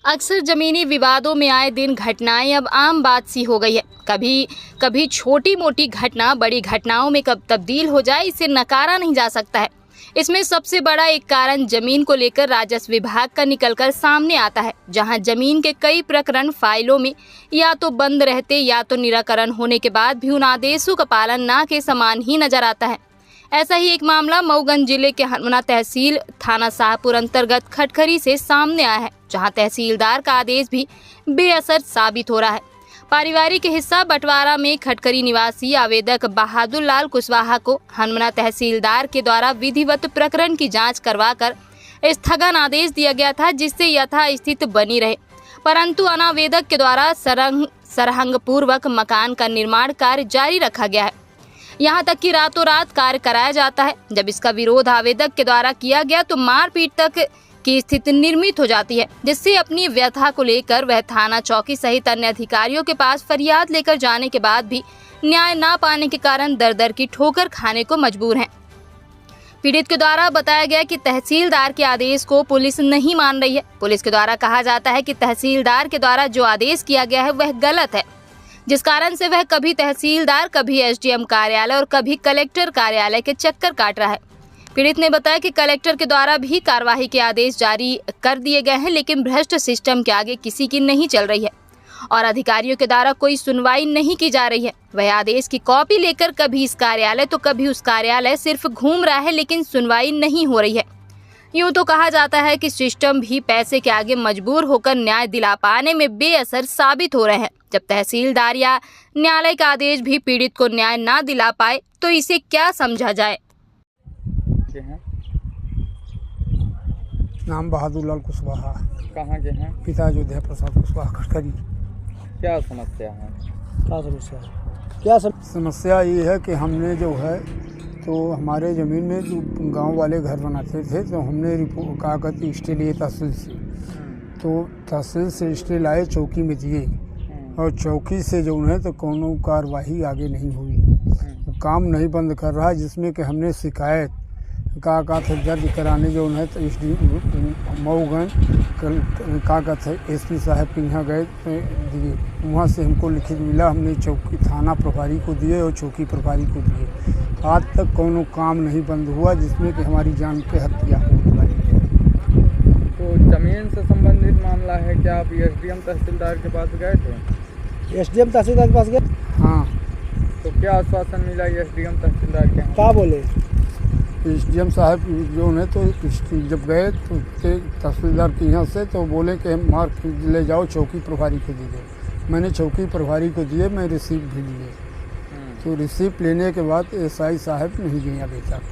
अक्सर जमीनी विवादों में आए दिन घटनाएं अब आम बात सी हो गई है। कभी छोटी मोटी घटना बड़ी घटनाओं में कब तब्दील हो जाए, इसे नकारा नहीं जा सकता है। इसमें सबसे बड़ा एक कारण जमीन को लेकर राजस्व विभाग का निकलकर सामने आता है, जहां जमीन के कई प्रकरण फाइलों में या तो बंद रहते या तो निराकरण होने के बाद भी उन आदेशों का पालन ना के समान ही नजर आता है। ऐसा ही एक मामला मऊगंज जिले के हनुमना तहसील थाना शाहपुर अंतर्गत खटखरी से सामने आया है, जहां तहसीलदार का आदेश भी बेअसर साबित हो रहा है। पारिवारिक हिस्सा बंटवारा में खटखरी निवासी आवेदक बहादुर लाल कुशवाहा को हनुमना तहसीलदार के द्वारा विधिवत प्रकरण की जांच करवाकर स्थगन आदेश दिया गया था, जिससे यथास्थिति बनी रहे, परंतु अनावेदक के द्वारा सरहंग पूर्वक मकान का निर्माण कार्य जारी रखा गया है। यहाँ तक कि रातों रात कार्य कराया जाता है। जब इसका विरोध आवेदक के द्वारा किया गया तो मारपीट तक की स्थिति निर्मित हो जाती है, जिससे अपनी व्यथा को लेकर वह थाना चौकी सहित अन्य अधिकारियों के पास फरियाद लेकर जाने के बाद भी न्याय ना पाने के कारण दर दर की ठोकर खाने को मजबूर हैं। पीड़ित के द्वारा बताया गया कि तहसीलदार के आदेश को पुलिस नहीं मान रही है। पुलिस के द्वारा कहा जाता है कि तहसीलदार के द्वारा जो आदेश किया गया है वह गलत है, जिस कारण से वह कभी तहसीलदार, कभी एसडीएम कार्यालय और कभी कलेक्टर कार्यालय के चक्कर काट रहा है। पीड़ित ने बताया कि कलेक्टर के द्वारा भी कार्यवाही के आदेश जारी कर दिए गए हैं, लेकिन भ्रष्ट सिस्टम के आगे किसी की नहीं चल रही है और अधिकारियों के द्वारा कोई सुनवाई नहीं की जा रही है। वह आदेश की कॉपी लेकर कभी इस कार्यालय तो कभी उस कार्यालय सिर्फ घूम रहा है, लेकिन सुनवाई नहीं हो रही है। यूं तो कहा जाता है कि सिस्टम भी पैसे के आगे मजबूर होकर न्याय दिला पाने में बेअसर साबित हो रहे हैं। जब तहसीलदार या न्यायालय का आदेश भी पीड़ित को न्याय ना दिला पाए तो इसे क्या समझा जाए। नाम बहादुर लाल कुशवाहा। कहाँ के हैं? पिता अयोध्या प्रसाद कुशवाहा खटखरी। क्या समस्या है? समस्या ये है कि हमने जो है तो हमारे ज़मीन में जो गांव वाले घर बनाते थे, तो हमने कागज स्टे लिए तहसील से, तो तहसील से स्टे लाए, चौकी में दिए और चौकी से जो है तो कोनो कार्रवाई आगे नहीं हुई। काम नहीं बंद कर रहा, जिसमें कि हमने शिकायत का दर्ज कराने जो है तो मऊगंज का कहते एसपी साहब के यहाँ गए दिए। वहाँ से हमको लिखित मिला, हमने चौकी थाना प्रभारी को दिए और चौकी प्रभारी को दिए। आज तक कोनो काम नहीं बंद हुआ, जिसमें कि हमारी जान पे हत्या हो गई। तो जमीन से संबंधित मामला है, क्या आप एसडीएम तहसीलदार के पास गए थे? एसडीएम तहसीलदार के पास गए? हाँ। तो क्या आश्वासन मिला एसडीएम तहसीलदार के? क्या बोले? एसडीएम साहब जो है तो जब गए तो तहसीलदार के यहाँ से तो बोले कि मार ले जाओ, चौकी प्रभारी को दे दो। मैंने चौकी प्रभारी को दिए, मैं रिसीप्ट भी लिए, तो रिसीप्ट लेने के बाद एसआई साहब नहीं गए अभी तक।